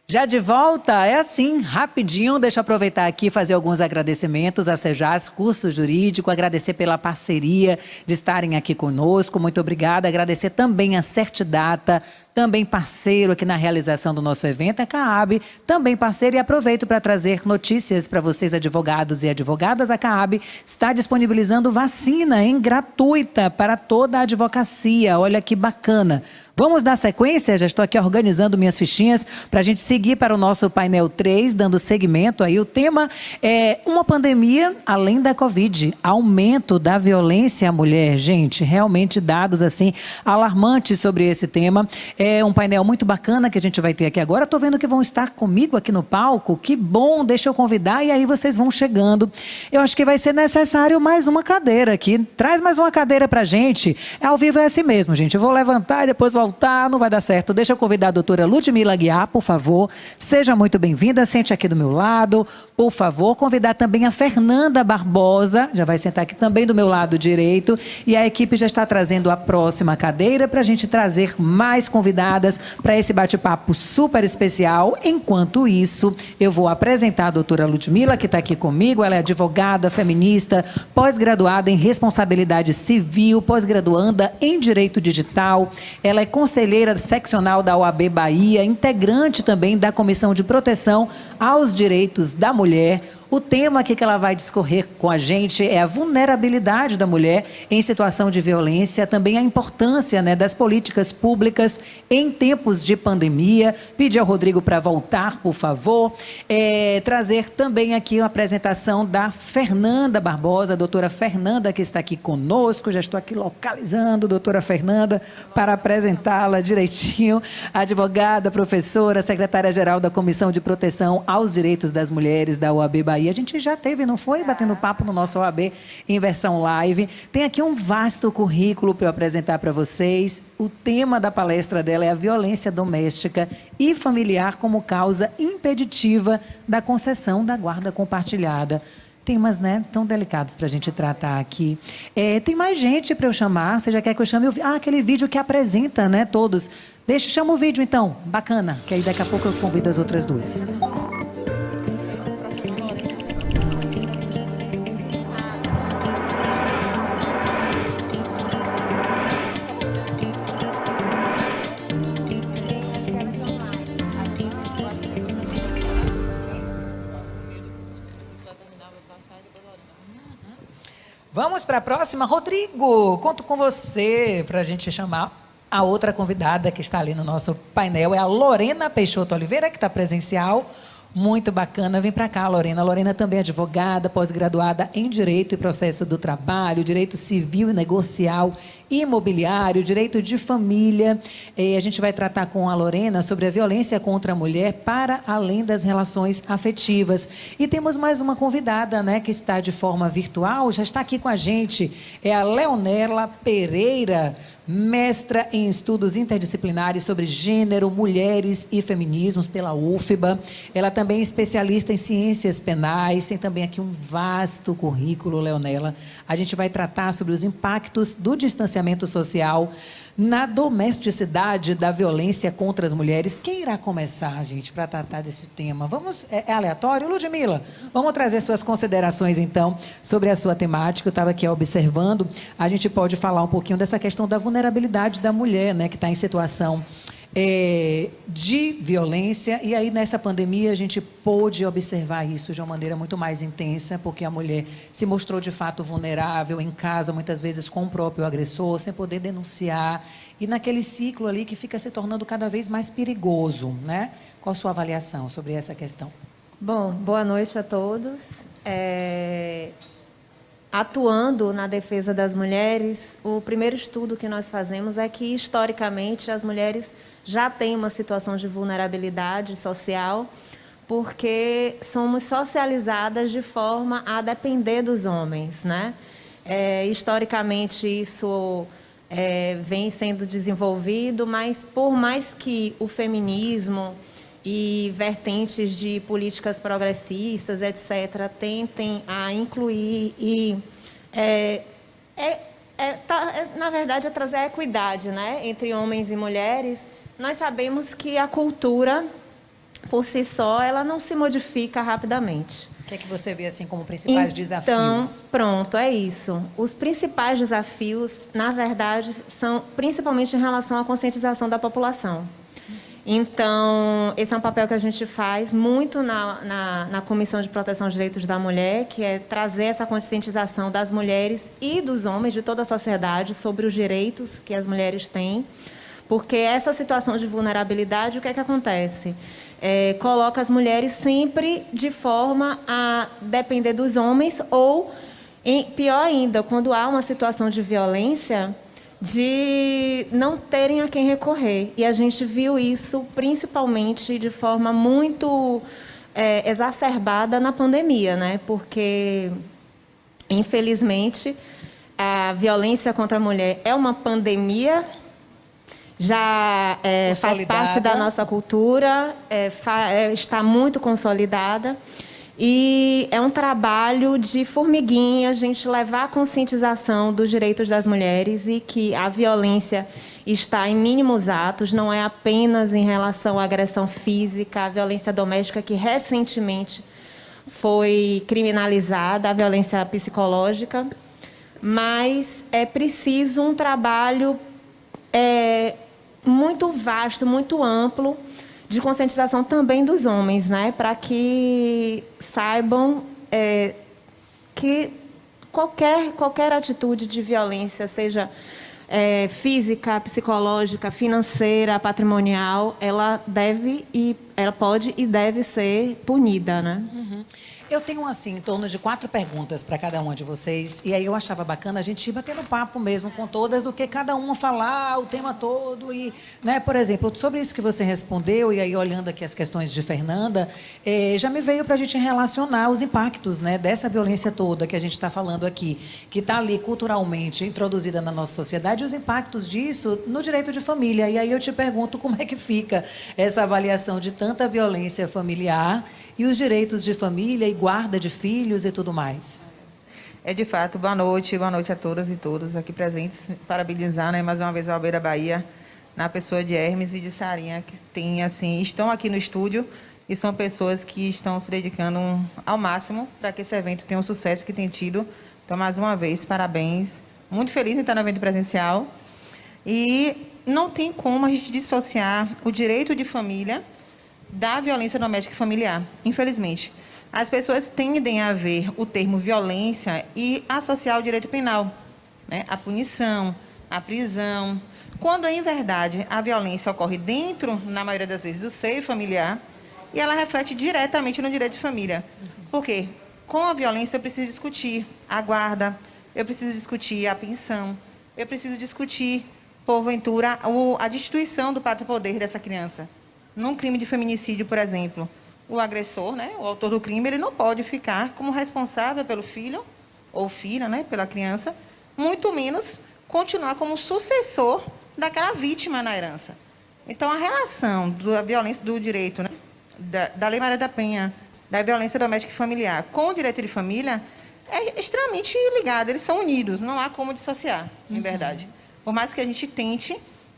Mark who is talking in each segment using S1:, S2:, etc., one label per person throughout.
S1: Já de volta, é assim, rapidinho, deixa eu aproveitar aqui e fazer alguns agradecimentos a Sejas Curso Jurídico, agradecer pela parceria de estarem aqui conosco, muito obrigada, agradecer também a Certidata, também parceiro aqui na realização do nosso evento, a CAAB, também parceiro, e aproveito para trazer notícias para vocês, advogados e advogadas. A CAAB está disponibilizando vacina gratuita para toda a advocacia, olha que bacana. Vamos dar sequência, já estou aqui organizando minhas fichinhas para a gente seguir para o nosso painel 3, dando seguimento aí. O tema é uma pandemia além da Covid, aumento da violência à mulher. Gente, realmente dados assim alarmantes sobre esse tema. É um painel muito bacana que a gente vai ter aqui agora. Estou vendo que vão estar comigo aqui no palco. Que bom, deixa eu convidar e aí vocês vão chegando. Eu acho que vai ser necessário mais uma cadeira aqui. Traz mais uma cadeira para a gente. Ao vivo é assim mesmo, gente. Eu vou levantar e depois voltar, não vai dar certo. Deixa eu convidar a doutora Ludmila Aguiar, por favor. Seja muito bem-vinda, sente aqui do meu lado, por favor. Convidar também a Fernanda Barbosa, já vai sentar aqui também do meu lado direito. E a equipe já está trazendo a próxima cadeira para a gente trazer mais convidadas para esse bate-papo super especial. Enquanto isso, eu vou apresentar a doutora Ludmila, que está aqui comigo. Ela é advogada, feminista, pós-graduada em responsabilidade civil, pós-graduanda em direito digital. Ela é conselheira seccional da OAB Bahia, integrante também da Comissão de Proteção aos Direitos da Mulher. O tema aqui que ela vai discorrer com a gente é a vulnerabilidade da mulher em situação de violência, também a importância, das políticas públicas em tempos de pandemia. Pedir ao Rodrigo para voltar, por favor. Trazer também aqui a apresentação da Fernanda Barbosa, a doutora Fernanda, que está aqui conosco. Já estou aqui localizando a doutora Fernanda para apresentá-la direitinho. Advogada, professora, secretária-geral da Comissão de Proteção aos Direitos das Mulheres da OAB Bahia. A gente já teve, não foi? Batendo papo no nosso OAB em versão live. Tem aqui um vasto currículo para eu apresentar para vocês. O tema da palestra dela é a violência doméstica e familiar como causa impeditiva da concessão da guarda compartilhada. Temas, tão delicados para a gente tratar aqui. Tem mais gente para eu chamar. Você já quer que eu chame? Aquele vídeo que apresenta, todos. Chama o vídeo, então. Bacana. Que aí daqui a pouco eu convido as outras duas. Vamos para a próxima. Rodrigo, conto com você para a gente chamar a outra convidada que está ali no nosso painel. É a Lorena Peixoto Oliveira, que está presencial. Muito bacana. Vem para cá, Lorena. Lorena também é advogada, pós-graduada em Direito e Processo do Trabalho, Direito Civil e Negocial, Imobiliário, Direito de Família. A gente vai tratar com a Lorena sobre a violência contra a mulher para além das relações afetivas. E temos mais uma convidada, que está de forma virtual, já está aqui com a gente. É a Leonela Pereira, mestra em estudos interdisciplinares sobre gênero, mulheres e feminismos pela UFBA. Ela também é especialista em ciências penais, tem também aqui um vasto currículo, Leonela. A gente vai tratar sobre os impactos do distanciamento social na domesticidade da violência contra as mulheres. Quem irá começar, gente, para tratar desse tema? Vamos, é aleatório? Ludmila, vamos trazer suas considerações, então, sobre a sua temática. Eu estava aqui observando, a gente pode falar um pouquinho dessa questão da vulnerabilidade da mulher, que está em situação de violência, e aí nessa pandemia a gente pôde observar isso de uma maneira muito mais intensa, porque a mulher se mostrou de fato vulnerável em casa, muitas vezes com o próprio agressor, sem poder denunciar, e naquele ciclo ali que fica se tornando cada vez mais perigoso, Qual a sua avaliação sobre essa questão?
S2: Bom, boa noite a todos. Atuando na defesa das mulheres, o primeiro estudo que nós fazemos é que, historicamente, as mulheres já têm uma situação de vulnerabilidade social, porque somos socializadas de forma a depender dos homens, historicamente, isso vem sendo desenvolvido, mas por mais que o feminismo e vertentes de políticas progressistas, etc., tentem a incluir e, na verdade, é trazer a equidade, né, entre homens e mulheres. Nós sabemos que a cultura, por si só, ela não se modifica rapidamente.
S1: O que é que você vê assim como principais desafios?
S2: Então, pronto, é isso. Os principais desafios, na verdade, são principalmente em relação à conscientização da população. Então, esse é um papel que a gente faz muito na Comissão de Proteção aos Direitos da Mulher, que é trazer essa conscientização das mulheres e dos homens, de toda a sociedade, sobre os direitos que as mulheres têm. Porque essa situação de vulnerabilidade, o que é que acontece? Coloca as mulheres sempre de forma a depender dos homens ou, pior ainda, quando há uma situação de violência, de não terem a quem recorrer. E a gente viu isso principalmente de forma muito exacerbada na pandemia, né? Porque, infelizmente, a violência contra a mulher é uma pandemia, já faz parte da nossa cultura, está muito consolidada. E é um trabalho de formiguinha, a gente levar a conscientização dos direitos das mulheres e que a violência está em mínimos atos, não é apenas em relação à agressão física, a violência doméstica, que recentemente foi criminalizada, a violência psicológica, mas é preciso um trabalho muito vasto, muito amplo, de conscientização também dos homens, né? Para que saibam que qualquer atitude de violência, seja física, psicológica, financeira, patrimonial, ela pode e deve ser punida, né?
S1: Uhum. Eu tenho, assim, em torno de 4 perguntas para cada uma de vocês. E aí eu achava bacana a gente ir batendo papo mesmo com todas, do que cada uma falar o tema todo. E, né, por exemplo, sobre isso que você respondeu, e aí olhando aqui as questões de Fernanda, já me veio para a gente relacionar os impactos, né, dessa violência toda que a gente está falando aqui, que está ali culturalmente introduzida na nossa sociedade, e os impactos disso no direito de família. E aí eu te pergunto como é que fica essa avaliação de tanta violência familiar e os direitos de família e guarda de filhos e tudo mais.
S3: De fato, boa noite a todas e todos aqui presentes. Parabenizar, né, mais uma vez a OAB da Bahia, na pessoa de Hermes e de Sarinha, que tem, assim, estão aqui no estúdio e são pessoas que estão se dedicando ao máximo para que esse evento tenha o sucesso que tem tido. Então, mais uma vez, parabéns. Muito feliz em estar no evento presencial. E não tem como a gente dissociar o direito de família da violência doméstica e familiar, infelizmente. As pessoas tendem a ver o termo violência e associar o direito penal, né? A punição, a prisão, quando, em verdade, a violência ocorre dentro, na maioria das vezes, do seio familiar, e ela reflete diretamente no direito de família. Por quê? Com a violência eu preciso discutir a guarda, eu preciso discutir a pensão, eu preciso discutir, porventura, a destituição do pátrio poder dessa criança. Num crime de feminicídio, por exemplo, o agressor, né, o autor do crime, ele não pode ficar como responsável pelo filho ou filha, né, pela criança, muito menos continuar como sucessor daquela vítima na herança. Então, a relação da violência do direito, né, da Lei Maria da Penha, da violência doméstica e familiar com o direito de família é extremamente ligada, eles são unidos, não há como dissociar, em verdade. Por mais que a gente tente,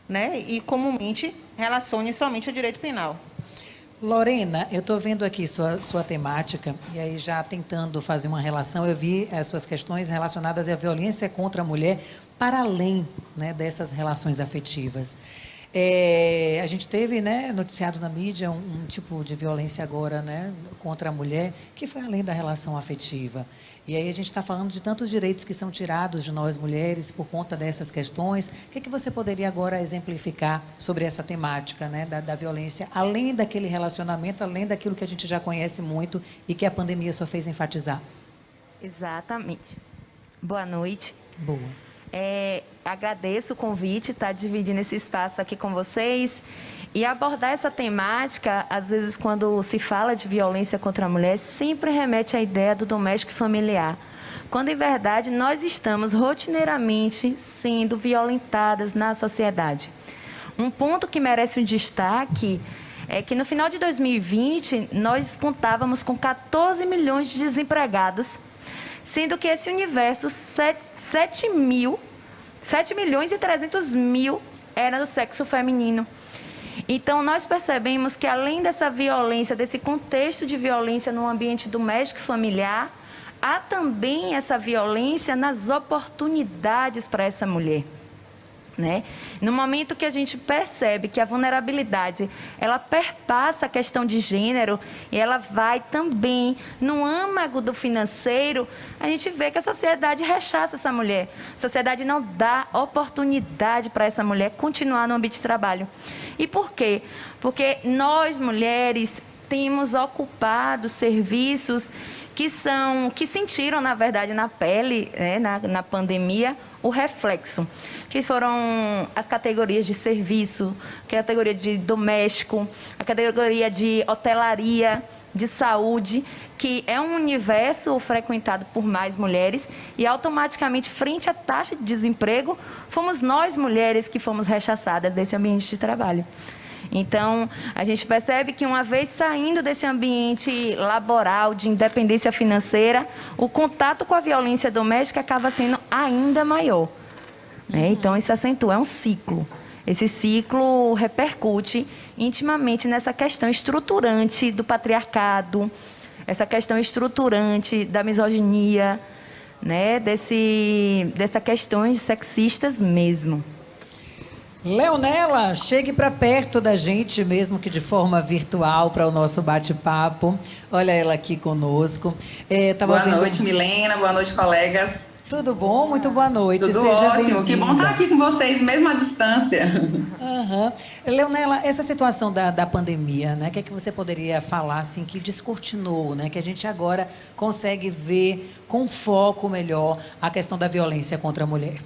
S3: né, e comumente relacione somente o direito penal.
S1: Lorena, eu estou vendo aqui sua temática, e aí já tentando fazer uma relação, eu vi as suas questões relacionadas à violência contra a mulher, para além, né, dessas relações afetivas. A gente teve, né, noticiado na mídia um tipo de violência agora, né, contra a mulher, que foi além da relação afetiva. E aí a gente está falando de tantos direitos que são tirados de nós mulheres por conta dessas questões. O que você poderia agora exemplificar sobre essa temática, né, da violência, além daquele relacionamento, além daquilo que a gente já conhece muito e que a pandemia só fez enfatizar?
S4: Exatamente. Boa noite.
S1: Boa.
S4: Agradeço o convite, estar dividindo esse espaço aqui com vocês. E abordar essa temática, às vezes, quando se fala de violência contra a mulher, sempre remete à ideia do doméstico e familiar. Quando, em verdade, nós estamos rotineiramente sendo violentadas na sociedade. Um ponto que merece um destaque é que no final de 2020, nós contávamos com 14 milhões de desempregados, sendo que esse universo, 7 milhões e 300 mil era do sexo feminino. Então, nós percebemos que, além dessa violência, desse contexto de violência no ambiente doméstico e familiar, há também essa violência nas oportunidades para essa mulher. Né? No momento que a gente percebe que a vulnerabilidade ela perpassa a questão de gênero e ela vai também no âmago do financeiro, a gente vê que a sociedade rechaça essa mulher. A sociedade não dá oportunidade para essa mulher continuar no ambiente de trabalho. E por quê? Porque nós, mulheres, temos ocupado serviços que sentiram, na verdade, na pele, né, na pandemia, o reflexo, que foram as categorias de serviço, a categoria de doméstico, a categoria de hotelaria, de saúde, que é um universo frequentado por mais mulheres e, automaticamente, frente à taxa de desemprego, fomos nós, mulheres, que fomos rechaçadas desse ambiente de trabalho. Então, a gente percebe que, uma vez saindo desse ambiente laboral, de independência financeira, o contato com a violência doméstica acaba sendo ainda maior. Né? Então, isso acentua, é um ciclo. Esse ciclo repercute intimamente nessa questão estruturante do patriarcado, essa questão estruturante da misoginia, né? Dessa questões sexistas mesmo.
S1: Leonela, chegue para perto da gente, mesmo que de forma virtual, para o nosso bate-papo. Olha ela aqui conosco.
S5: Boa noite, Milena. Boa noite, colegas.
S1: Tudo bom? Muito boa noite.
S5: Tudo
S1: Seja
S5: ótimo. Que bom estar aqui com vocês, mesmo à distância.
S1: Uhum. Leonela, essa situação da pandemia, né? O que é que você poderia falar, assim, que descortinou, né? Que a gente agora consegue ver com foco melhor a questão da violência contra a mulher?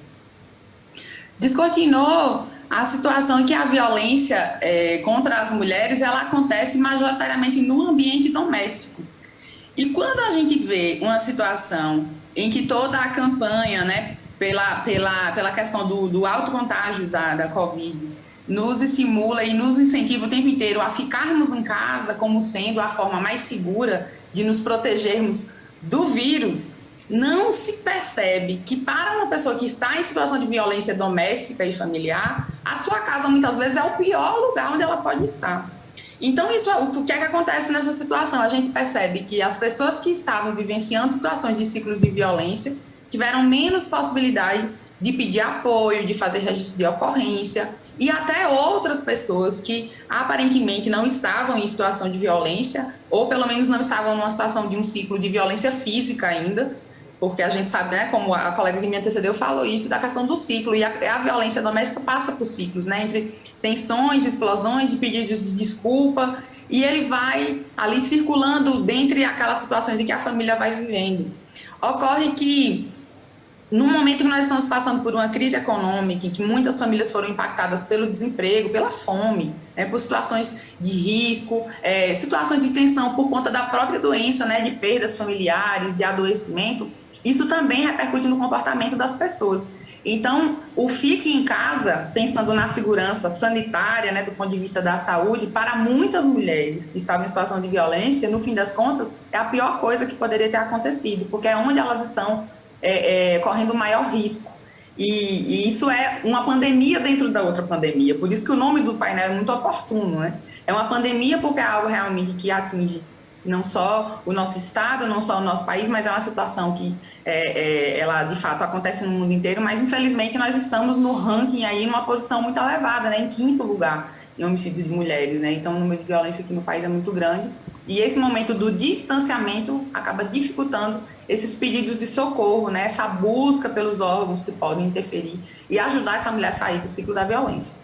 S5: Descortinou a situação em que a violência contra as mulheres, ela acontece majoritariamente no ambiente doméstico. E quando a gente vê uma situação em que toda a campanha, né, pela questão do alto contágio da Covid, nos estimula e nos incentiva o tempo inteiro a ficarmos em casa como sendo a forma mais segura de nos protegermos do vírus, não se percebe que, para uma pessoa que está em situação de violência doméstica e familiar, a sua casa muitas vezes é o pior lugar onde ela pode estar. Então, o que é que acontece nessa situação? A gente percebe que as pessoas que estavam vivenciando situações de ciclos de violência tiveram menos possibilidade de pedir apoio, de fazer registro de ocorrência, e até outras pessoas que aparentemente não estavam em situação de violência, ou pelo menos não estavam numa situação de um ciclo de violência física ainda, porque a gente sabe, né, como a colega que me antecedeu falou isso, da questão do ciclo, e a violência doméstica passa por ciclos, né, entre tensões, explosões e pedidos de desculpa, e ele vai ali circulando dentre aquelas situações em que a família vai vivendo. Ocorre que, no momento que nós estamos passando por uma crise econômica, em que muitas famílias foram impactadas pelo desemprego, pela fome, né, por situações de risco, situações de tensão por conta da própria doença, né, de perdas familiares, de adoecimento, isso também repercute no comportamento das pessoas. Então, o fique em casa, pensando na segurança sanitária, né, do ponto de vista da saúde, para muitas mulheres que estavam em situação de violência, no fim das contas, é a pior coisa que poderia ter acontecido, porque é onde elas estão correndo maior risco. E isso é uma pandemia dentro da outra pandemia. Por isso que o nome do painel é muito oportuno, né? É uma pandemia porque é algo realmente que atinge não só o nosso estado, não só o nosso país, mas é uma situação que ela de fato acontece no mundo inteiro, mas infelizmente nós estamos no ranking aí numa posição muito elevada, né? Em 5º lugar em homicídios de mulheres, né? Então o número de violência aqui no país é muito grande. E esse momento do distanciamento acaba dificultando esses pedidos de socorro, né? Essa busca pelos órgãos que podem interferir e ajudar essa mulher a sair do ciclo da violência.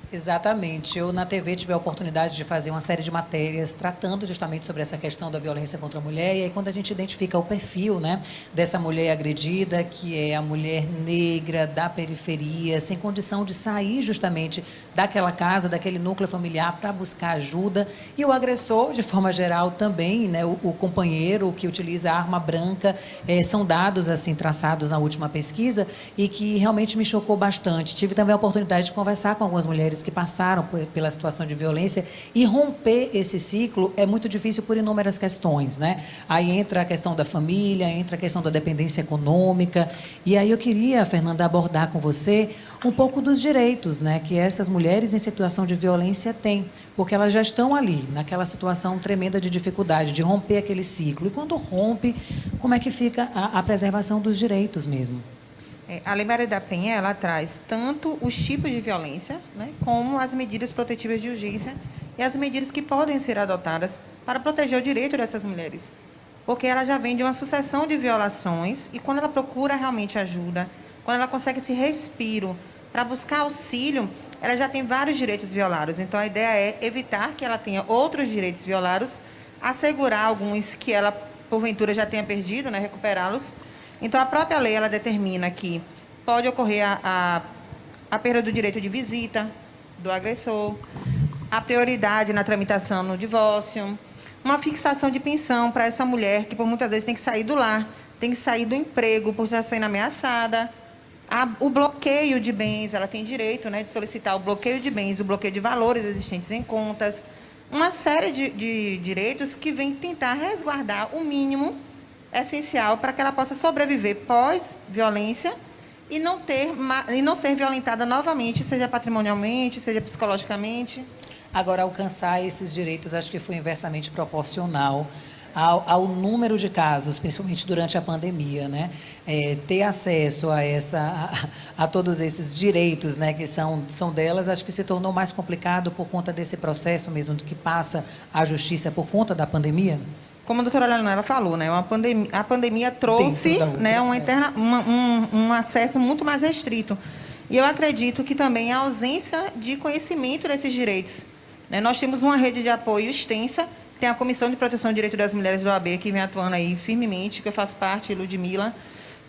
S1: Exatamente. Eu, na TV, tive a oportunidade de fazer uma série de matérias tratando justamente sobre essa questão da violência contra a mulher. E aí, quando a gente identifica o perfil, né, dessa mulher agredida, que é a mulher negra da periferia, sem condição de sair justamente daquela casa, daquele núcleo familiar para buscar ajuda, e o agressor, de forma geral, também, né, o companheiro que utiliza a arma branca, são dados assim traçados na última pesquisa e que realmente me chocou bastante. Tive também a oportunidade de conversar com algumas mulheres mulheres que passaram pela situação de violência, e romper esse ciclo é muito difícil por inúmeras questões, né? Aí entra a questão da família, entra a questão da dependência econômica, e aí eu queria, Fernanda, abordar com você um pouco dos direitos, né, que essas mulheres em situação de violência têm, porque elas já estão ali, naquela situação tremenda de dificuldade, de romper aquele ciclo. E quando rompe, como é que fica a preservação dos direitos mesmo?
S3: A Lei Maria da Penha, ela traz tanto os tipos de violência, né, como as medidas protetivas de urgência e as medidas que podem ser adotadas para proteger o direito dessas mulheres. Porque ela já vem de uma sucessão de violações e quando ela procura realmente ajuda, quando ela consegue esse respiro para buscar auxílio, ela já tem vários direitos violados. Então, a ideia é evitar que ela tenha outros direitos violados, assegurar alguns que ela, porventura, já tenha perdido, né, recuperá-los. Então, a própria lei ela determina que pode ocorrer a perda do direito de visita do agressor, a prioridade na tramitação no divórcio, uma fixação de pensão para essa mulher que, por muitas vezes, tem que sair do lar, tem que sair do emprego por estar sendo ameaçada. O bloqueio de bens, ela tem direito, né, de solicitar o bloqueio de bens, o bloqueio de valores existentes em contas, uma série de direitos que vem tentar resguardar o mínimo essencial para que ela possa sobreviver pós-violência e não ser violentada novamente, seja patrimonialmente, seja psicologicamente.
S1: Agora, alcançar esses direitos, acho que foi inversamente proporcional ao número de casos, principalmente durante a pandemia, né? Ter acesso a todos esses direitos, né, que são delas, acho que se tornou mais complicado por conta desse processo mesmo, do que passa a justiça por conta da pandemia?
S3: Como a doutora Leonela falou, né, a pandemia trouxe, né, um acesso muito mais restrito. E eu acredito que também a ausência de conhecimento desses direitos. Né? Nós temos uma rede de apoio extensa, tem a Comissão de Proteção do Direito das Mulheres do OAB, que vem atuando aí firmemente, que eu faço parte, Ludmila.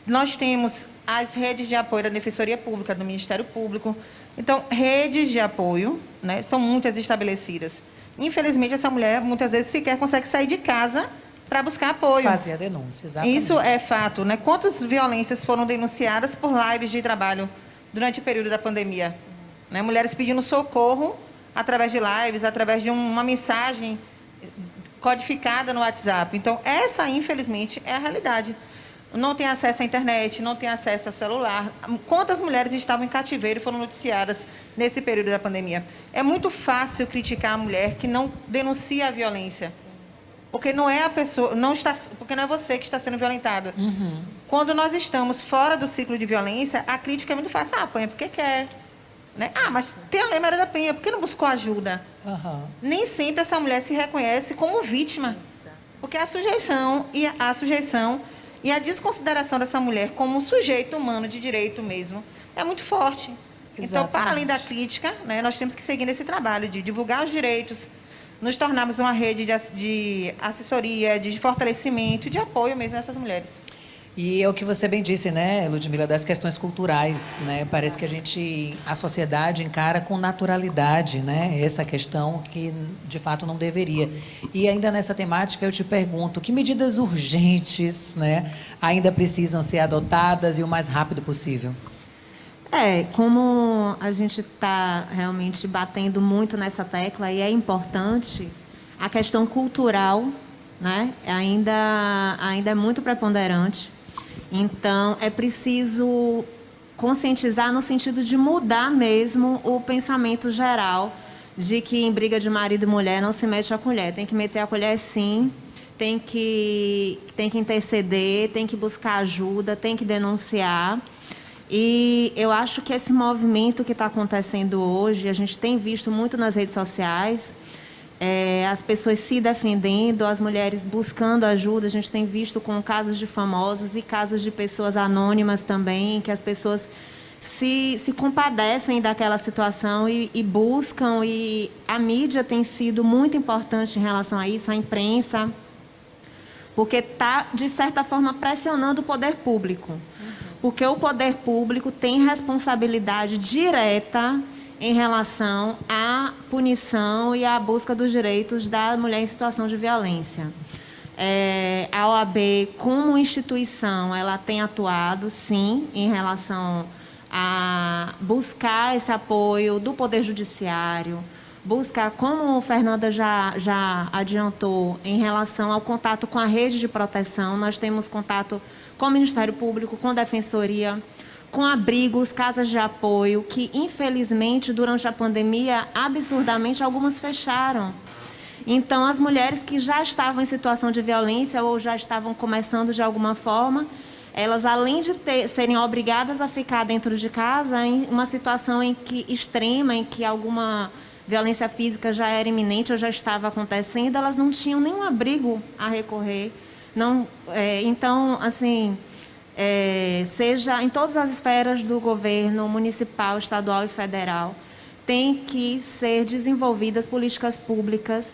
S3: Nós temos as redes de apoio da Defensoria Pública, do Ministério Público. Então, redes de apoio, né, são muitas estabelecidas. Infelizmente, essa mulher, muitas vezes, sequer consegue sair de casa para buscar apoio.
S1: Fazer a denúncia, exatamente.
S3: Isso é fato. Né? Quantas violências foram denunciadas por lives de trabalho durante o período da pandemia? Né? Mulheres pedindo socorro através de lives, através de uma mensagem codificada no WhatsApp. Então, essa, infelizmente, é a realidade. Não tem acesso à internet, não tem acesso a celular. Quantas mulheres estavam em cativeiro e foram noticiadas nesse período da pandemia? É muito fácil criticar a mulher que não denuncia a violência, porque não é a pessoa, porque não é você que está sendo violentado.
S1: Uhum.
S3: Quando nós estamos fora do ciclo de violência, a crítica é muito fácil. Apanha porque quer. Né? Mas tem a Lei Maria da Penha, por que não buscou ajuda?
S1: Uhum.
S3: Nem sempre essa mulher se reconhece como vítima, porque a sujeição e a desconsideração dessa mulher como um sujeito humano de direito mesmo é muito forte.
S1: Exatamente.
S3: Então, para além da crítica, né, nós temos que seguir nesse trabalho de divulgar os direitos, nos tornarmos uma rede de assessoria, de fortalecimento e de apoio mesmo a essas mulheres.
S1: E é o que você bem disse, né, Ludmila, das questões culturais, né? Parece que a sociedade encara com naturalidade, né, essa questão que, de fato, não deveria. E ainda nessa temática, eu te pergunto, que medidas urgentes, né, ainda precisam ser adotadas e o mais rápido possível?
S2: Como a gente está realmente batendo muito nessa tecla, e é importante, a questão cultural, né, ainda é muito preponderante. Então, é preciso conscientizar no sentido de mudar mesmo o pensamento geral de que em briga de marido e mulher não se mete a colher. Tem que meter a colher, sim. Tem que interceder, tem que buscar ajuda, tem que denunciar. E eu acho que esse movimento que está acontecendo hoje, a gente tem visto muito nas redes sociais, as pessoas se defendendo, as mulheres buscando ajuda. A gente tem visto com casos de famosas e casos de pessoas anônimas também, que as pessoas se compadecem daquela situação e buscam. E a mídia tem sido muito importante em relação a isso, a imprensa, porque está, de certa forma, pressionando o poder público. Porque o poder público tem responsabilidade direta em relação à punição e à busca dos direitos da mulher em situação de violência. A OAB, como instituição, ela tem atuado, sim, em relação a buscar esse apoio do Poder Judiciário, buscar, como a Fernanda já adiantou, em relação ao contato com a rede de proteção. Nós temos contato com o Ministério Público, com a Defensoria, com abrigos, casas de apoio, que, infelizmente, durante a pandemia, absurdamente, algumas fecharam. Então, as mulheres que já estavam em situação de violência ou já estavam começando de alguma forma, elas, além de serem obrigadas a ficar dentro de casa, em uma situação extrema, em que alguma violência física já era iminente ou já estava acontecendo, elas não tinham nenhum abrigo a recorrer. Então, assim, seja em todas as esferas do governo, municipal, estadual e federal, tem que ser desenvolvidas políticas públicas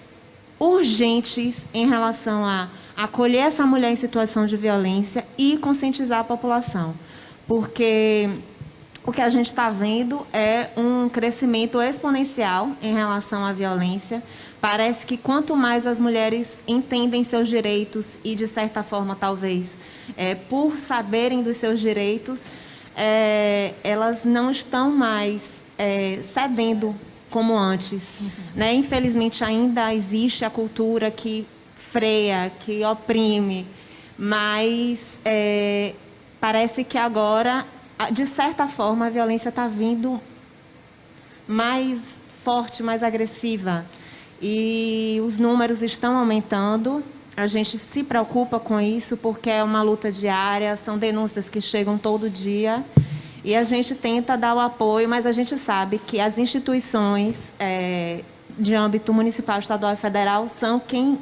S2: urgentes em relação a acolher essa mulher em situação de violência e conscientizar a população. Porque o que a gente está vendo é um crescimento exponencial em relação à violência. Parece que quanto mais as mulheres entendem seus direitos e, de certa forma, talvez, por saberem dos seus direitos, elas não estão mais cedendo como antes. Né? Infelizmente, ainda existe a cultura que freia, que oprime, mas parece que agora, de certa forma, a violência está vindo mais forte, mais agressiva. E os números estão aumentando. A gente se preocupa com isso porque é uma luta diária, são denúncias que chegam todo dia. E a gente tenta dar o apoio, mas a gente sabe que as instituições de âmbito municipal, estadual e federal são quem,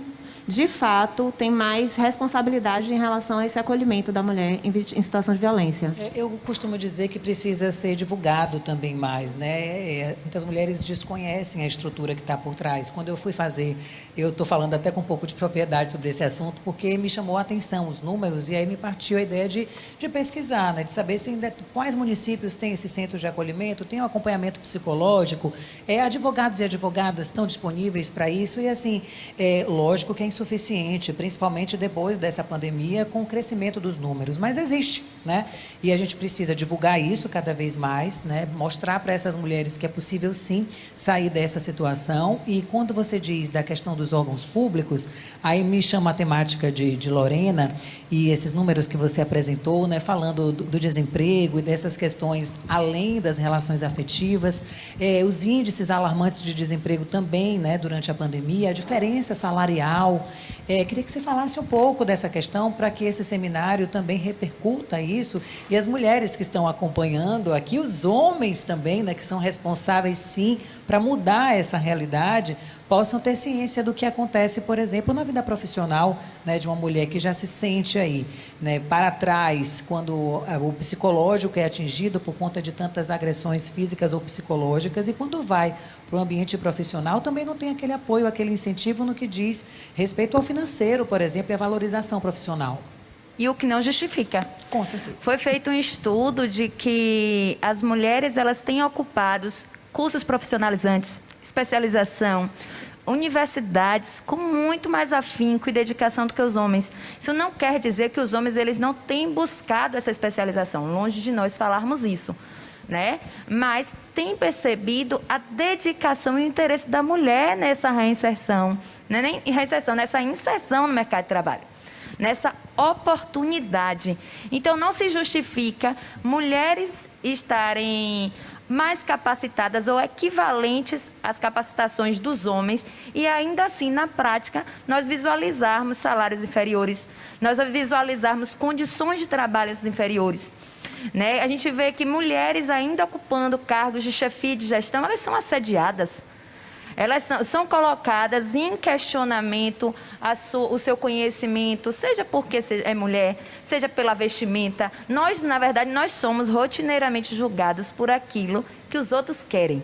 S2: de fato, tem mais responsabilidade em relação a esse acolhimento da mulher em situação de violência.
S1: Eu costumo dizer que precisa ser divulgado também mais, né? Muitas mulheres desconhecem a estrutura que está por trás. Quando eu fui fazer, eu estou falando até com um pouco de propriedade sobre esse assunto, porque me chamou a atenção os números e aí me partiu a ideia de pesquisar, né? De saber se ainda, quais municípios têm esse centro de acolhimento, tem um acompanhamento psicológico, advogados e advogadas estão disponíveis para isso e, assim, lógico que é insuficiente, principalmente depois dessa pandemia, com o crescimento dos números, mas existe, né? E a gente precisa divulgar isso cada vez mais, né? Mostrar para essas mulheres que é possível, sim, sair dessa situação. E quando você diz da questão dos órgãos públicos, aí me chama a temática de Lorena e esses números que você apresentou, né? Falando do desemprego e dessas questões além das relações afetivas, os índices alarmantes de desemprego também, né? Durante a pandemia, a diferença salarial. Queria que você falasse um pouco dessa questão para que esse seminário também repercuta isso e as mulheres que estão acompanhando aqui, os homens também, né, que são responsáveis, sim, para mudar essa realidade, possam ter ciência do que acontece, por exemplo, na vida profissional, né, de uma mulher que já se sente aí, né, para trás, quando o psicológico é atingido por conta de tantas agressões físicas ou psicológicas, e quando vai para o ambiente profissional, também não tem aquele apoio, aquele incentivo no que diz respeito ao financeiro, por exemplo, e a valorização profissional.
S4: E o que não justifica.
S1: Com certeza.
S4: Foi feito um estudo de que as mulheres elas têm ocupado cursos profissionalizantes, especialização, universidades com muito mais afinco e dedicação do que os homens. Isso não quer dizer que os homens eles não têm buscado essa especialização, longe de nós falarmos isso, né? Mas tem percebido a dedicação e o interesse da mulher nessa reinserção, não é nem reinserção, nessa inserção no mercado de trabalho, nessa oportunidade. Então, não se justifica mulheres estarem mais capacitadas ou equivalentes às capacitações dos homens e ainda assim, na prática, nós visualizarmos salários inferiores, nós visualizarmos condições de trabalho inferiores. Né? A gente vê que mulheres ainda ocupando cargos de chefia de gestão, elas são assediadas. Elas são colocadas em questionamento o seu conhecimento, seja porque é mulher, seja pela vestimenta. Nós, na verdade, nós somos rotineiramente julgados por aquilo que os outros querem,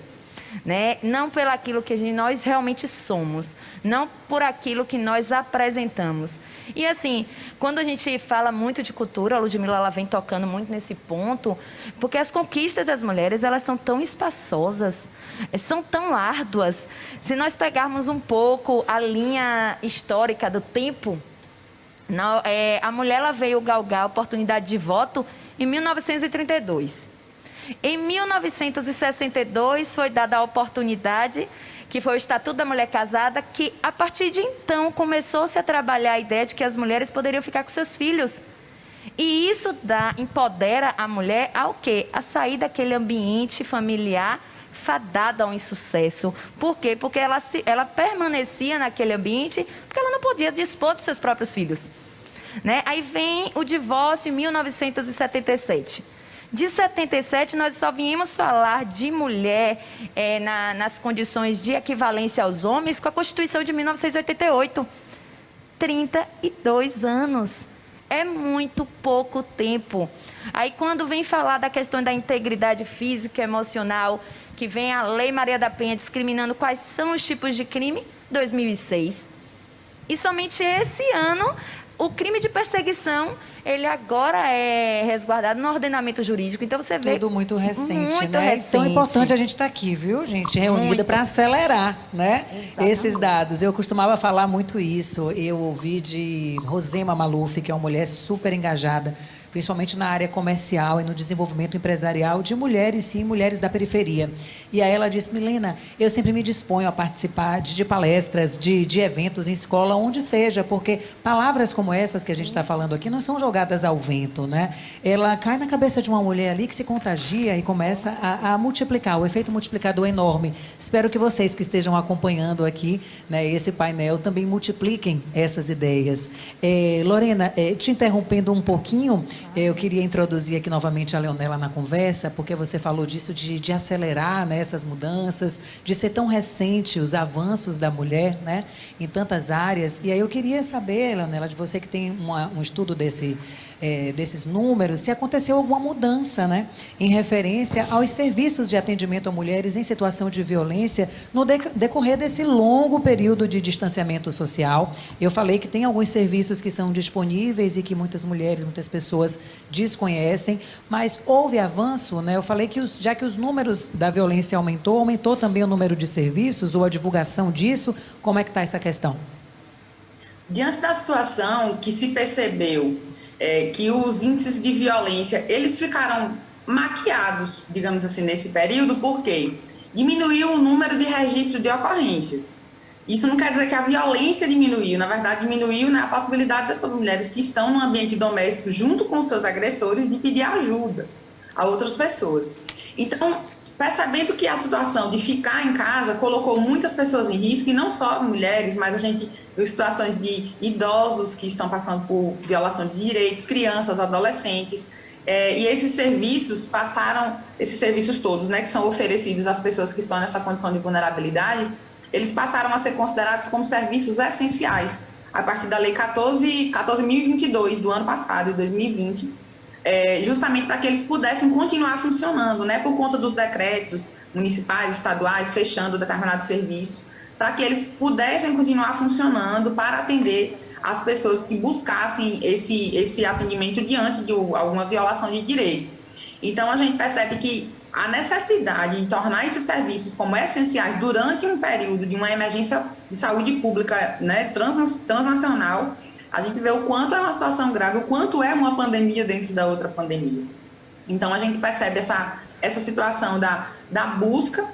S4: né? Não pelo aquilo que nós realmente somos, não por aquilo que nós apresentamos. E assim, quando a gente fala muito de cultura, a Ludmila ela vem tocando muito nesse ponto, porque as conquistas das mulheres, elas são tão espaçosas, são tão árduas. Se nós pegarmos um pouco a linha histórica do tempo, a mulher ela veio galgar a oportunidade de voto em 1932. Em 1962 foi dada a oportunidade, que foi o Estatuto da Mulher Casada, que a partir de então começou-se a trabalhar a ideia de que as mulheres poderiam ficar com seus filhos. E isso empodera a mulher ao quê? A sair daquele ambiente familiar fadada ao insucesso. Por quê? Porque ela permanecia naquele ambiente porque ela não podia dispor dos seus próprios filhos. Né? Aí vem o divórcio em 1977. De 77, nós só viemos falar de mulher nas condições de equivalência aos homens com a Constituição de 1988. 32 anos. É muito pouco tempo. Aí, quando vem falar da questão da integridade física e emocional, que vem a Lei Maria da Penha discriminando quais são os tipos de crime, 2006. E somente esse ano, o crime de perseguição, ele agora é resguardado no ordenamento jurídico. Então, você vê...
S1: Tudo muito recente,
S4: muito
S1: né?
S4: recente.
S1: Então, é importante a gente estar aqui, viu, gente? Reunida para acelerar, né?
S2: Exatamente.
S1: Esses dados. Eu costumava falar muito isso. Eu ouvi de Rosema Maluf, que é uma mulher super engajada, principalmente na área comercial e no desenvolvimento empresarial de mulheres, sim, mulheres da periferia. E aí ela disse, Milena, eu sempre me disponho a participar de palestras, de eventos em escola, onde seja, porque palavras como essas que a gente está falando aqui não são jogadas ao vento, né? Ela cai na cabeça de uma mulher ali que se contagia e começa a multiplicar, o efeito multiplicador é enorme. Espero que vocês que estejam acompanhando aqui, né, esse painel também multipliquem essas ideias. Lorena, te interrompendo um pouquinho, eu queria introduzir aqui novamente a Leonela na conversa, porque você falou disso de acelerar, né, essas mudanças, de ser tão recente os avanços da mulher, né, em tantas áreas. E aí eu queria saber, Leonela, de você que tem um estudo desses números, se aconteceu alguma mudança, né, em referência aos serviços de atendimento a mulheres em situação de violência no decorrer desse longo período de distanciamento social. Eu falei que tem alguns serviços que são disponíveis e que muitas mulheres, muitas pessoas desconhecem, mas houve avanço, né? Eu falei que já que os números da violência aumentou também o número de serviços ou a divulgação disso. Como é que está essa questão?
S5: Diante da situação que se percebeu que os índices de violência, eles ficaram maquiados, digamos assim, nesse período, porque diminuiu o número de registro de ocorrências. Isso não quer dizer que a violência diminuiu, na verdade diminuiu, né, a possibilidade dessas mulheres que estão no ambiente doméstico junto com seus agressores de pedir ajuda a outras pessoas. Então, percebendo que a situação de ficar em casa colocou muitas pessoas em risco, e não só mulheres, mas a gente viu situações de idosos que estão passando por violação de direitos, crianças, adolescentes, e esses serviços todos, né, que são oferecidos às pessoas que estão nessa condição de vulnerabilidade, eles passaram a ser considerados como serviços essenciais, a partir da Lei 14.022 do ano passado, de 2020, justamente para que eles pudessem continuar funcionando, né, por conta dos decretos municipais, estaduais, fechando determinados serviços, para que eles pudessem continuar funcionando para atender as pessoas que buscassem esse atendimento diante de alguma violação de direitos. Então, a gente percebe que a necessidade de tornar esses serviços como essenciais durante um período de uma emergência de saúde pública, né, transnacional, a gente vê o quanto é uma situação grave, o quanto é uma pandemia dentro da outra pandemia. Então, a gente percebe essa situação da busca,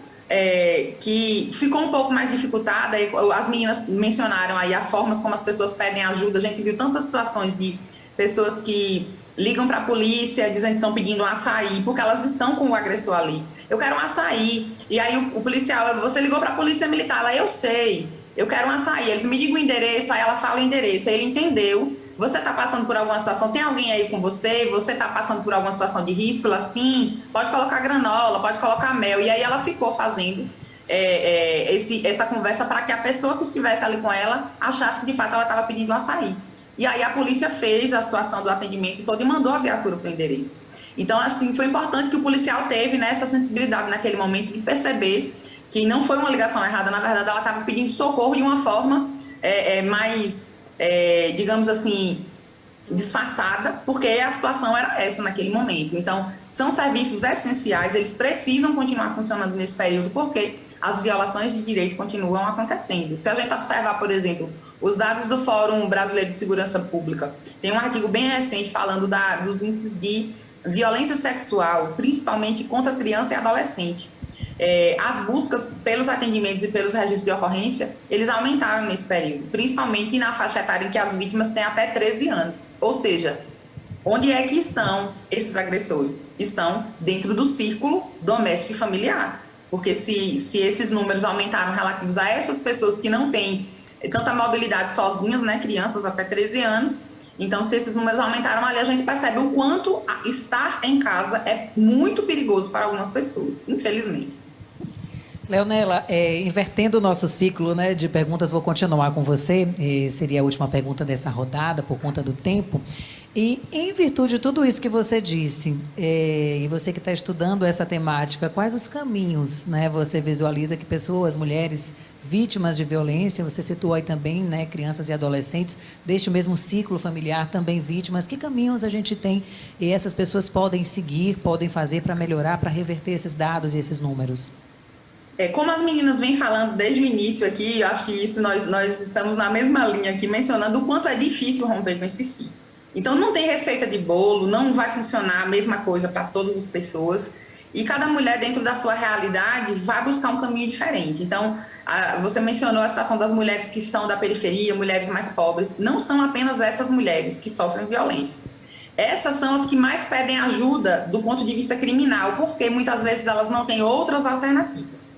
S5: que ficou um pouco mais dificultada. As meninas mencionaram aí as formas como as pessoas pedem ajuda. A gente viu tantas situações de pessoas que ligam para a polícia dizendo que estão pedindo um açaí, porque elas estão com o agressor ali. Eu quero um açaí. E aí o policial, você ligou para a polícia militar, ela, eu sei, eu quero um açaí. Eles me digam o endereço, aí ela fala o endereço. Aí ele entendeu. Você está passando por alguma situação, tem alguém aí com você? Você está passando por alguma situação de risco? Ela, sim, pode colocar granola, pode colocar mel. E aí ela ficou fazendo essa conversa para que a pessoa que estivesse ali com ela achasse que de fato ela estava pedindo um açaí. E aí a polícia fez a situação do atendimento todo e mandou a viatura para o endereço. Então, assim, foi importante que o policial teve, né, essa sensibilidade naquele momento de perceber que não foi uma ligação errada, na verdade ela estava pedindo socorro de uma forma mais, digamos assim, disfarçada, porque a situação era essa naquele momento. Então, são serviços essenciais, eles precisam continuar funcionando nesse período, porque as violações de direito continuam acontecendo. Se a gente observar, por exemplo, os dados do Fórum Brasileiro de Segurança Pública, tem um artigo bem recente falando dos índices de violência sexual, principalmente contra criança e adolescente. As buscas pelos atendimentos e pelos registros de ocorrência, eles aumentaram nesse período, principalmente na faixa etária em que as vítimas têm até 13 anos. Ou seja, onde é que estão esses agressores? Estão dentro do círculo doméstico e familiar. Porque se esses números aumentaram relativos a essas pessoas que não têm tanta mobilidade sozinhas, né, crianças até 13 anos, então se esses números aumentaram ali, a gente percebe o quanto estar em casa é muito perigoso para algumas pessoas, infelizmente.
S1: Leonela, invertendo o nosso ciclo, né, de perguntas, vou continuar com você, seria a última pergunta dessa rodada, por conta do tempo. E, em virtude de tudo isso que você disse, e você que está estudando essa temática, quais os caminhos, né, você visualiza que pessoas, mulheres vítimas de violência, você citou aí também, né, crianças e adolescentes, deste mesmo ciclo familiar, também vítimas, que caminhos a gente tem e essas pessoas podem seguir, podem fazer para melhorar, para reverter esses dados e esses números?
S5: Como as meninas vêm falando desde o início aqui, eu acho que isso nós estamos na mesma linha aqui, mencionando o quanto é difícil romper com esse ciclo. Então, não tem receita de bolo, não vai funcionar a mesma coisa para todas as pessoas. E cada mulher, dentro da sua realidade, vai buscar um caminho diferente. Então, você mencionou a situação das mulheres que são da periferia, mulheres mais pobres. Não são apenas essas mulheres que sofrem violência. Essas são as que mais pedem ajuda do ponto de vista criminal, porque muitas vezes elas não têm outras alternativas.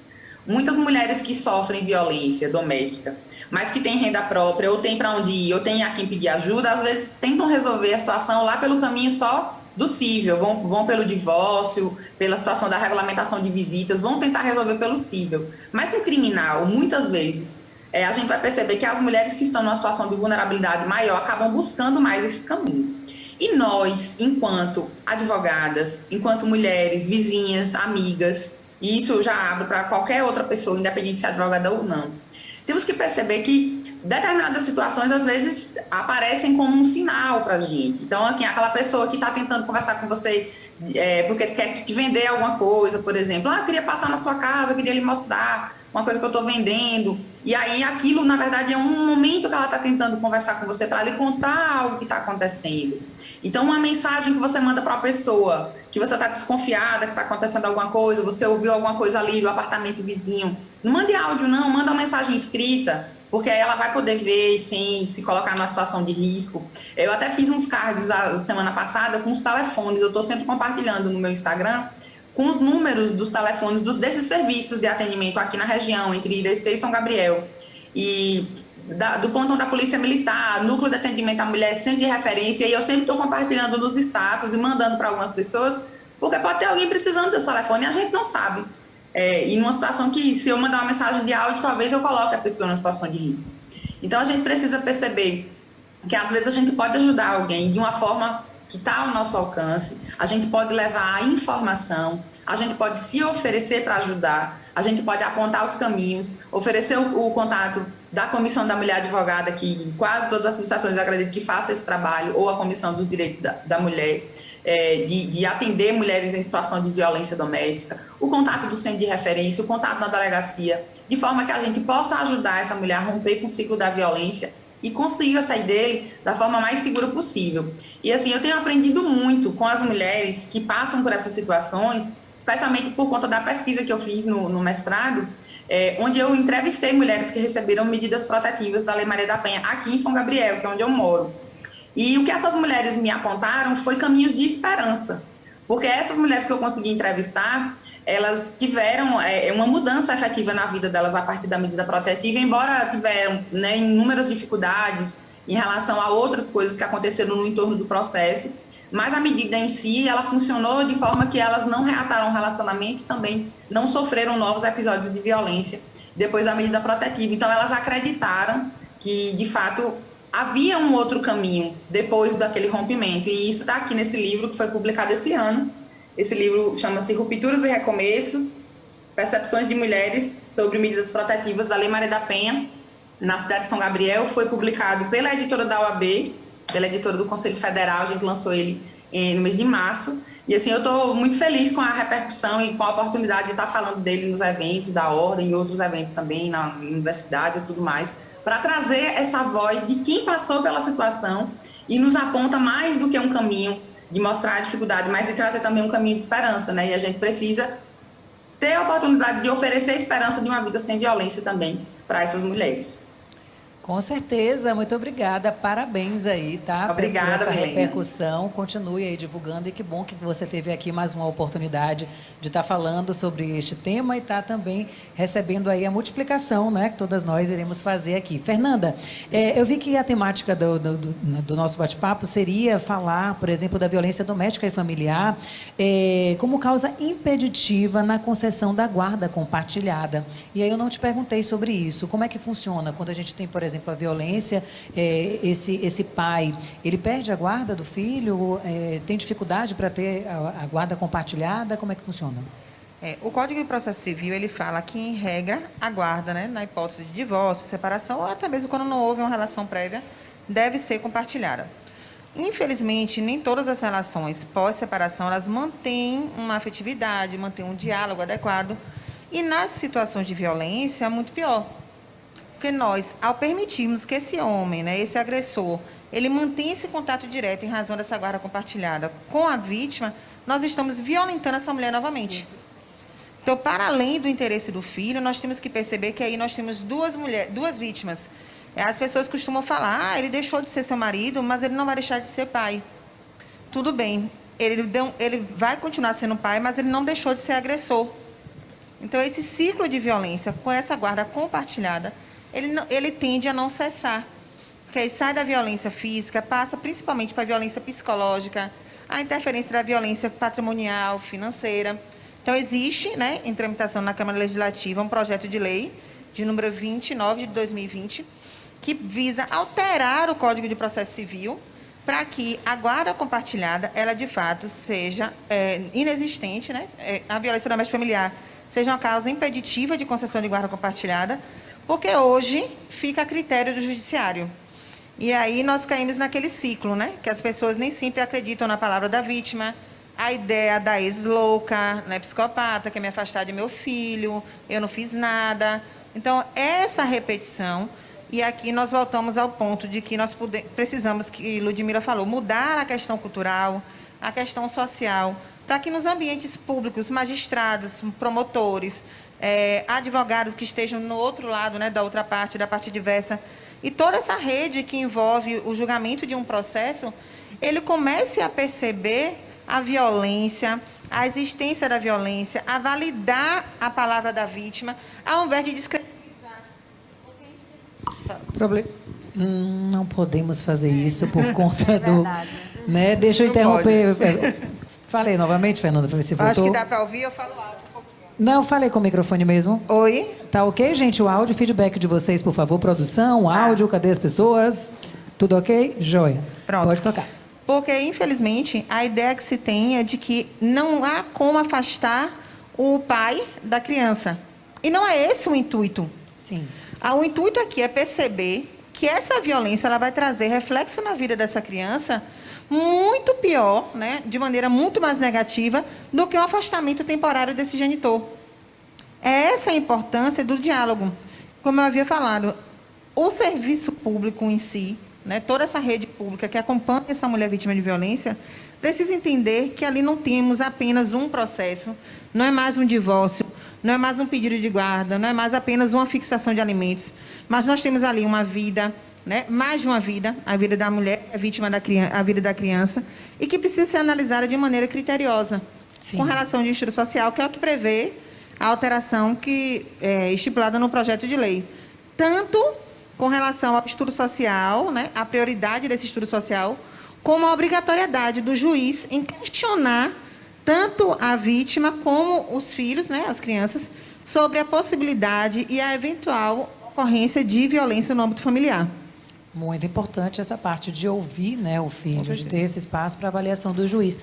S5: Muitas mulheres que sofrem violência doméstica, mas que têm renda própria, ou têm para onde ir, ou têm a quem pedir ajuda, às vezes tentam resolver a situação lá pelo caminho só do cível, vão pelo divórcio, pela situação da regulamentação de visitas, vão tentar resolver pelo cível. Mas no criminal, muitas vezes, a gente vai perceber que as mulheres que estão numa situação de vulnerabilidade maior acabam buscando mais esse caminho. E nós, enquanto advogadas, enquanto mulheres, vizinhas, amigas, e isso eu já abro para qualquer outra pessoa, independente se é advogada ou não, temos que perceber que determinadas situações, às vezes, aparecem como um sinal para a gente. Então, aqui, aquela pessoa que está tentando conversar com você porque quer te vender alguma coisa, por exemplo. Eu queria passar na sua casa, queria lhe mostrar uma coisa que eu estou vendendo. E aí, aquilo, na verdade, é um momento que ela está tentando conversar com você para lhe contar algo que está acontecendo. Então, uma mensagem que você manda para uma pessoa, que você está desconfiada que está acontecendo alguma coisa, você ouviu alguma coisa ali do apartamento vizinho, não mande áudio, não, manda uma mensagem escrita, porque aí ela vai poder ver sem se colocar numa situação de risco. Eu até fiz uns cards a semana passada com os telefones, eu estou sempre compartilhando no meu Instagram, com os números dos telefones desses serviços de atendimento aqui na região, entre Irecê e São Gabriel. E do plantão da Polícia Militar, núcleo de atendimento à mulher, centro de referência, e eu sempre estou compartilhando nos status e mandando para algumas pessoas, porque pode ter alguém precisando desse telefone e a gente não sabe. E numa situação que, se eu mandar uma mensagem de áudio, talvez eu coloque a pessoa numa situação de risco. Então, a gente precisa perceber que, às vezes, a gente pode ajudar alguém de uma forma que está ao nosso alcance, a gente pode levar a informação, a gente pode se oferecer para ajudar, a gente pode apontar os caminhos, oferecer o contato da Comissão da Mulher Advogada, que quase todas as associações, eu acredito, que faça esse trabalho, ou a Comissão dos Direitos da Mulher, de atender mulheres em situação de violência doméstica, o contato do centro de referência, o contato na delegacia, de forma que a gente possa ajudar essa mulher a romper com o ciclo da violência e consiga sair dele da forma mais segura possível. E assim, eu tenho aprendido muito com as mulheres que passam por essas situações, especialmente por conta da pesquisa que eu fiz no mestrado, onde eu entrevistei mulheres que receberam medidas protetivas da Lei Maria da Penha aqui em São Gabriel, que é onde eu moro. E o que essas mulheres me apontaram foi caminhos de esperança, porque essas mulheres que eu consegui entrevistar, elas tiveram uma mudança efetiva na vida delas a partir da medida protetiva, embora tiveram, né, inúmeras dificuldades em relação a outras coisas que aconteceram no entorno do processo, mas a medida em si, ela funcionou de forma que elas não reataram o relacionamento e também não sofreram novos episódios de violência depois da medida protetiva. Então, elas acreditaram que, de fato, havia um outro caminho depois daquele rompimento, e isso está aqui nesse livro que foi publicado esse ano. Esse livro chama-se Rupturas e Recomeços, Percepções de Mulheres sobre Medidas Protetivas da Lei Maria da Penha, na cidade de São Gabriel. Foi publicado pela editora da OAB, pela editora do Conselho Federal, a gente lançou ele no mês de março. E assim, eu estou muito feliz com a repercussão e com a oportunidade de estar falando dele nos eventos da Ordem e outros eventos também, na universidade e tudo mais, para trazer essa voz de quem passou pela situação e nos aponta mais do que um caminho de mostrar a dificuldade, mas de trazer também um caminho de esperança, né? E a gente precisa ter a oportunidade de oferecer a esperança de uma vida sem violência também para essas mulheres.
S1: Com certeza, muito obrigada, parabéns aí, tá?
S5: Obrigada,
S1: por essa
S5: Milena.
S1: repercussão, continue aí divulgando e que bom que você teve aqui mais uma oportunidade de estar falando sobre este tema e estar também recebendo aí a multiplicação, né, que todas nós iremos fazer aqui. Fernanda, eu vi que a temática do nosso bate-papo seria falar, por exemplo, da violência doméstica e familiar como causa impeditiva na concessão da guarda compartilhada. E aí eu não te perguntei sobre isso, como é que funciona quando a gente tem, por exemplo, a violência, esse pai, ele perde a guarda do filho, tem dificuldade para ter a guarda compartilhada, como é que funciona?
S3: O Código de Processo Civil, ele fala que, em regra, a guarda, né, na hipótese de divórcio, separação, ou até mesmo quando não houve uma relação prévia, deve ser compartilhada. Infelizmente, nem todas as relações pós-separação, elas mantêm uma afetividade, mantêm um diálogo adequado, e nas situações de violência, é muito pior. Porque nós, ao permitirmos que esse homem, né, esse agressor, ele mantenha esse contato direto em razão dessa guarda compartilhada com a vítima, nós estamos violentando essa mulher novamente. Então, para além do interesse do filho, nós temos que perceber que aí nós temos duas vítimas. As pessoas costumam falar, ele deixou de ser seu marido, mas ele não vai deixar de ser pai. Tudo bem, ele vai continuar sendo pai, mas ele não deixou de ser agressor. Então, esse ciclo de violência, com essa guarda compartilhada, ele tende a não cessar. Porque aí sai da violência física, passa principalmente para a violência psicológica, a interferência da violência patrimonial, financeira. Então, existe, né, em tramitação na Câmara Legislativa, um projeto de lei, de número 29 de 2020, que visa alterar o Código de Processo Civil para que a guarda compartilhada, ela de fato seja inexistente, né, a violência doméstica familiar seja uma causa impeditiva de concessão de guarda compartilhada, porque hoje fica a critério do judiciário. E aí nós caímos naquele ciclo, né? Que as pessoas nem sempre acreditam na palavra da vítima, a ideia da ex-louca, né, psicopata, quer me afastar de meu filho, eu não fiz nada. Então, essa repetição, e aqui nós voltamos ao ponto de que nós precisamos, que Ludmila falou, mudar a questão cultural, a questão social, para que nos ambientes públicos, magistrados, promotores, advogados que estejam no outro lado, né, da outra parte, da parte diversa, e toda essa rede que envolve o julgamento de um processo, ele comece a perceber a violência, a existência da violência, a validar a palavra da vítima, ao invés de descredibilizar.
S1: Não podemos fazer isso por conta do... Né? Deixa eu interromper. Falei novamente, Fernanda, para ver se voltou.
S3: Acho que dá para ouvir, eu falo alto um pouquinho.
S1: Não, falei com o microfone mesmo.
S3: Oi?
S1: Tá ok, gente? O áudio, feedback de vocês, por favor. Produção, áudio, cadê as pessoas? Tudo ok? Joia.
S3: Pronto.
S1: Pode tocar.
S3: Porque, infelizmente, a ideia que se tem é de que não há como afastar o pai da criança. E não é esse o intuito.
S1: Sim.
S3: O intuito aqui é perceber que essa violência ela vai trazer reflexo na vida dessa criança muito pior, né, de maneira muito mais negativa, do que o afastamento temporário desse genitor. Essa é a importância do diálogo. Como eu havia falado, o serviço público em si, né, toda essa rede pública que acompanha essa mulher vítima de violência, precisa entender que ali não temos apenas um processo, não é mais um divórcio, não é mais um pedido de guarda, não é mais apenas uma fixação de alimentos, mas nós temos ali uma vida, né, mais de uma vida, a vida da mulher, a vítima da criança, a vida da criança, e que precisa ser analisada de maneira criteriosa,
S1: Sim.
S3: com relação ao estudo social, que é o que prevê a alteração que é estipulada no projeto de lei. Tanto com relação ao estudo social, né, a prioridade desse estudo social, como a obrigatoriedade do juiz em questionar tanto a vítima como os filhos, né, as crianças, sobre a possibilidade e a eventual ocorrência de violência no âmbito familiar.
S1: Muito importante essa parte de ouvir, né, o filho, de ter esse espaço para avaliação do juiz.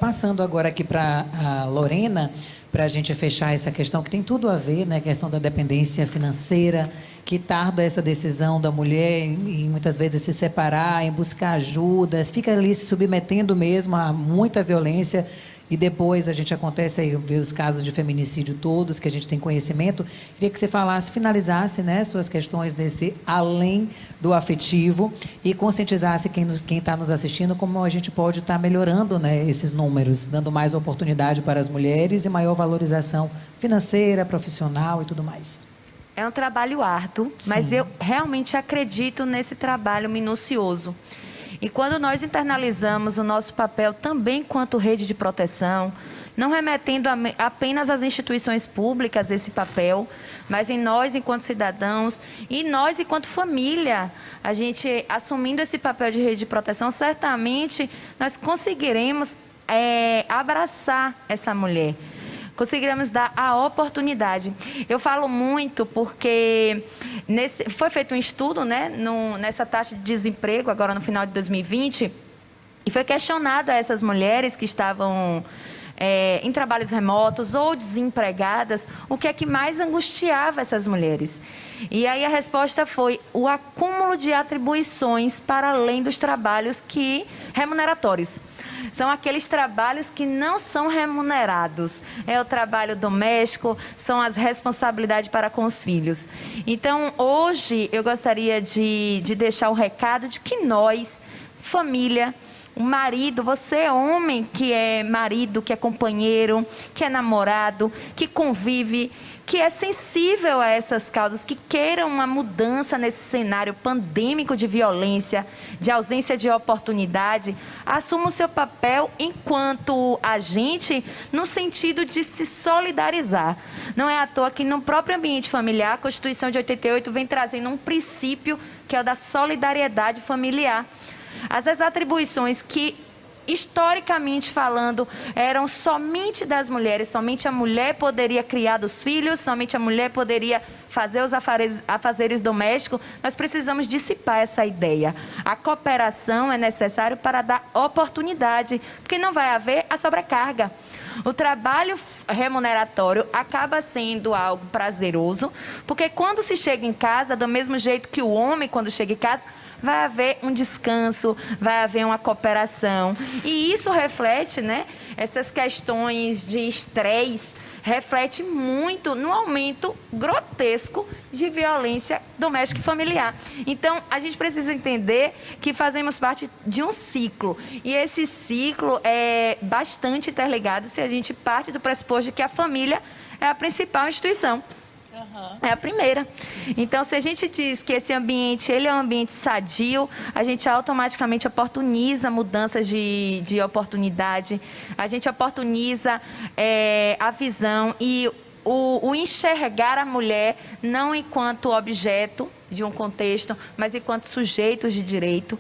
S1: Passando agora aqui para a Lorena, para a gente fechar essa questão, que tem tudo a ver, né, a questão da dependência financeira, que tarda essa decisão da mulher em muitas vezes se separar, em buscar ajudas, fica ali se submetendo mesmo a muita violência e depois a gente acontece aí, vê os casos de feminicídio todos, que a gente tem conhecimento. Queria que você falasse, finalizasse, né, suas questões desse além do afetivo e conscientizasse quem está nos assistindo como a gente pode estar melhorando, né, esses números, dando mais oportunidade para as mulheres e maior valorização financeira, profissional e tudo mais.
S4: É um trabalho árduo, mas eu realmente acredito nesse trabalho minucioso. E quando nós internalizamos o nosso papel também enquanto rede de proteção, não remetendo apenas às instituições públicas esse papel, mas em nós enquanto cidadãos e nós enquanto família, a gente assumindo esse papel de rede de proteção, certamente nós conseguiremos abraçar essa mulher. Conseguiremos dar a oportunidade. Eu falo muito porque foi feito um estudo, né, nessa taxa de desemprego, agora no final de 2020, e foi questionado a essas mulheres que estavam em trabalhos remotos ou desempregadas, o que é que mais angustiava essas mulheres. E aí a resposta foi o acúmulo de atribuições para além dos trabalhos remuneratórios. São aqueles trabalhos que não são remunerados. É o trabalho doméstico, são as responsabilidades para com os filhos. Então, hoje, eu gostaria de deixar o recado de que nós, família, o marido, você homem que é marido, que é companheiro, que é namorado, que convive, que é sensível a essas causas, que queiram uma mudança nesse cenário pandêmico de violência, de ausência de oportunidade, assuma o seu papel enquanto agente no sentido de se solidarizar. Não é à toa que no próprio ambiente familiar, a Constituição de 88 vem trazendo um princípio que é o da solidariedade familiar. As atribuições que, historicamente falando, eram somente das mulheres, somente a mulher poderia criar dos filhos, somente a mulher poderia fazer os afazeres domésticos, nós precisamos dissipar essa ideia. A cooperação é necessária para dar oportunidade, porque não vai haver a sobrecarga. O trabalho remuneratório acaba sendo algo prazeroso, porque quando se chega em casa, do mesmo jeito que o homem, quando chega em casa, vai haver um descanso, vai haver uma cooperação. E isso reflete, né, essas questões de estresse, reflete muito no aumento grotesco de violência doméstica e familiar. Então, a gente precisa entender que fazemos parte de um ciclo. E esse ciclo é bastante interligado se a gente parte do pressuposto de que a família é a principal instituição. É a primeira. Então, se a gente diz que esse ambiente ele é um ambiente sadio, a gente automaticamente oportuniza mudanças de oportunidade, a gente oportuniza a visão e o enxergar a mulher não enquanto objeto de um contexto, mas enquanto sujeitos de direito.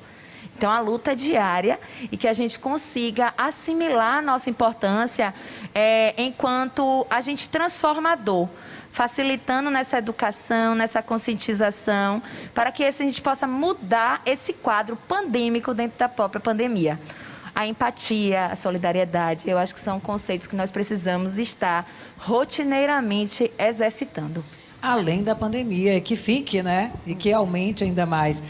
S4: Então, a luta é diária e que a gente consiga assimilar a nossa importância enquanto agente transformador, facilitando nessa educação, nessa conscientização, para que a gente possa mudar esse quadro pandêmico dentro da própria pandemia. A empatia, a solidariedade, eu acho que são conceitos que nós precisamos estar rotineiramente exercitando.
S1: Além da pandemia, que fique, né? E que aumente ainda mais.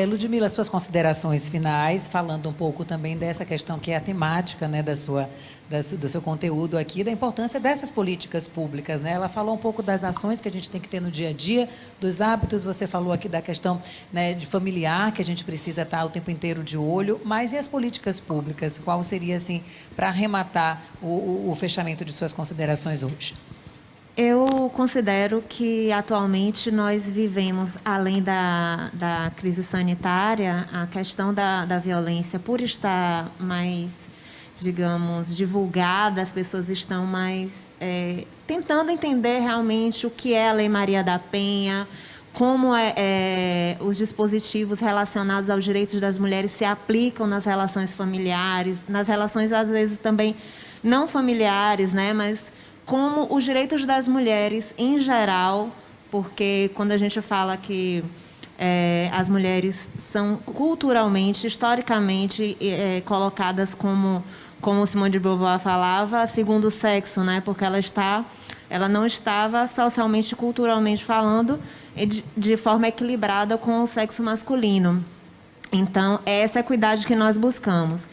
S1: Ludmila, suas considerações finais, falando um pouco também dessa questão que é a temática, né, do seu conteúdo aqui, da importância dessas políticas públicas, né? Ela falou um pouco das ações que a gente tem que ter no dia a dia, dos hábitos, você falou aqui da questão, né, de familiar, que a gente precisa estar o tempo inteiro de olho, mas e as políticas públicas? Qual seria, assim, para arrematar o fechamento de suas considerações hoje?
S2: Eu considero que, atualmente, nós vivemos, além da crise sanitária, a questão da violência, por estar mais, digamos, divulgada, as pessoas estão mais tentando entender realmente o que é a Lei Maria da Penha, como os dispositivos relacionados aos direitos das mulheres se aplicam nas relações familiares, nas relações, às vezes, também não familiares, né, mas como os direitos das mulheres em geral, porque quando a gente fala que as mulheres são culturalmente, historicamente colocadas como Simone de Beauvoir falava, segundo sexo, né? Porque ela não estava socialmente, culturalmente falando, de forma equilibrada com o sexo masculino. Então, é essa equidade que nós buscamos.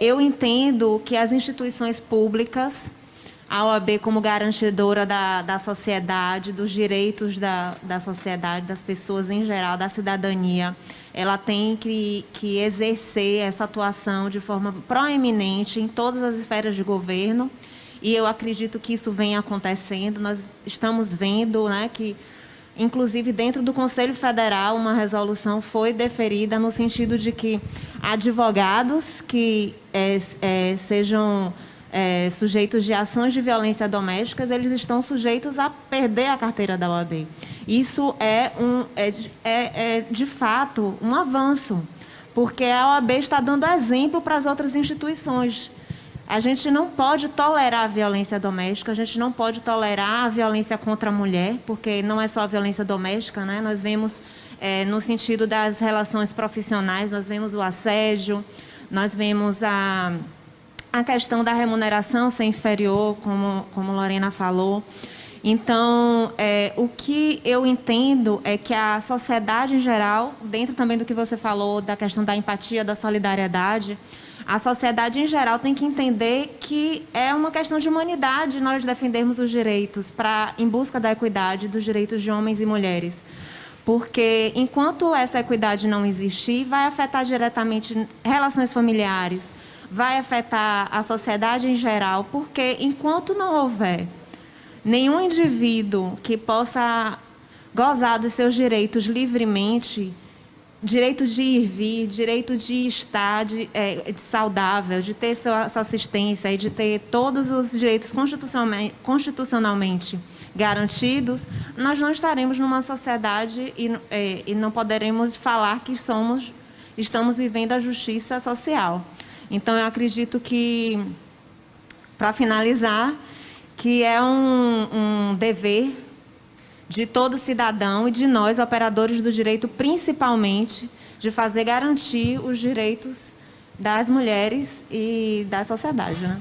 S2: Eu entendo que as instituições públicas, a OAB como garantidora da sociedade, dos direitos da sociedade, das pessoas em geral, da cidadania, ela tem que exercer essa atuação de forma proeminente em todas as esferas de governo, e eu acredito que isso vem acontecendo. Nós estamos vendo, né, que, inclusive, dentro do Conselho Federal, uma resolução foi deferida no sentido de que advogados que sejam sujeitos de ações de violência doméstica, eles estão sujeitos a perder a carteira da OAB. Isso de fato, um avanço, porque a OAB está dando exemplo para as outras instituições. A gente não pode tolerar a violência doméstica, a gente não pode tolerar a violência contra a mulher, porque não é só a violência doméstica, né? Nós vemos, no sentido das relações profissionais, nós vemos o assédio, nós vemos a questão da remuneração ser inferior, como Lorena falou. Então, o que eu entendo é que a sociedade em geral, dentro também do que você falou, da questão da empatia, da solidariedade, a sociedade em geral tem que entender que é uma questão de humanidade nós defendermos os direitos em busca da equidade dos direitos de homens e mulheres. Porque, enquanto essa equidade não existir, vai afetar diretamente relações familiares, vai afetar a sociedade em geral, porque enquanto não houver nenhum indivíduo que possa gozar dos seus direitos livremente, direito de ir e vir, direito de estar saudável, de ter sua assistência e de ter todos os direitos constitucionalmente garantidos, nós não estaremos numa sociedade e não poderemos falar que estamos vivendo a justiça social. Então, eu acredito que, para finalizar, que é um dever de todo cidadão e de nós, operadores do direito, principalmente, de fazer garantir os direitos das mulheres e da sociedade, né?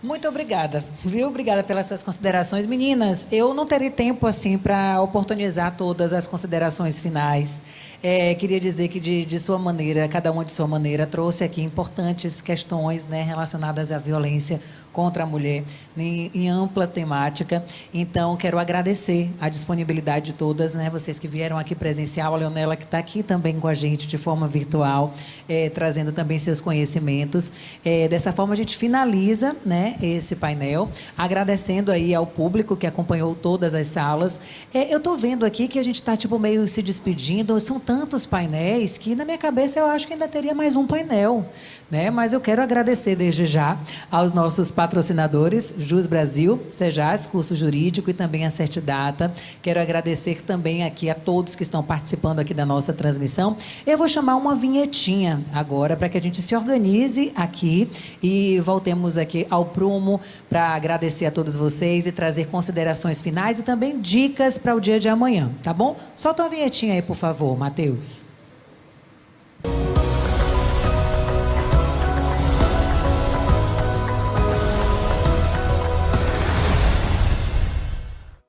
S1: Muito obrigada, viu? Obrigada pelas suas considerações. Meninas, eu não terei tempo assim para oportunizar todas as considerações finais. Queria dizer que, de sua maneira, cada uma de sua maneira, trouxe aqui importantes questões, né, relacionadas à violência contra a mulher, em ampla temática. Então, quero agradecer a disponibilidade de todas, né, vocês que vieram aqui presencial, a Leonela, que está aqui também com a gente de forma virtual, trazendo também seus conhecimentos. Dessa forma, a gente finaliza, né, esse painel, agradecendo aí ao público que acompanhou todas as salas. Eu estou vendo aqui que a gente está tipo, meio se despedindo, são tantos painéis que, na minha cabeça, eu acho que ainda teria mais um painel, né? Mas eu quero agradecer desde já aos nossos patrocinadores, Jus Brasil, Sejas, curso jurídico, e também a Certidata. Quero agradecer também aqui a todos que estão participando aqui da nossa transmissão. Eu vou chamar uma vinhetinha agora para que a gente se organize aqui e voltemos aqui ao prumo para agradecer a todos vocês e trazer considerações finais e também dicas para o dia de amanhã, tá bom? Solta uma vinhetinha aí, por favor, Matheus.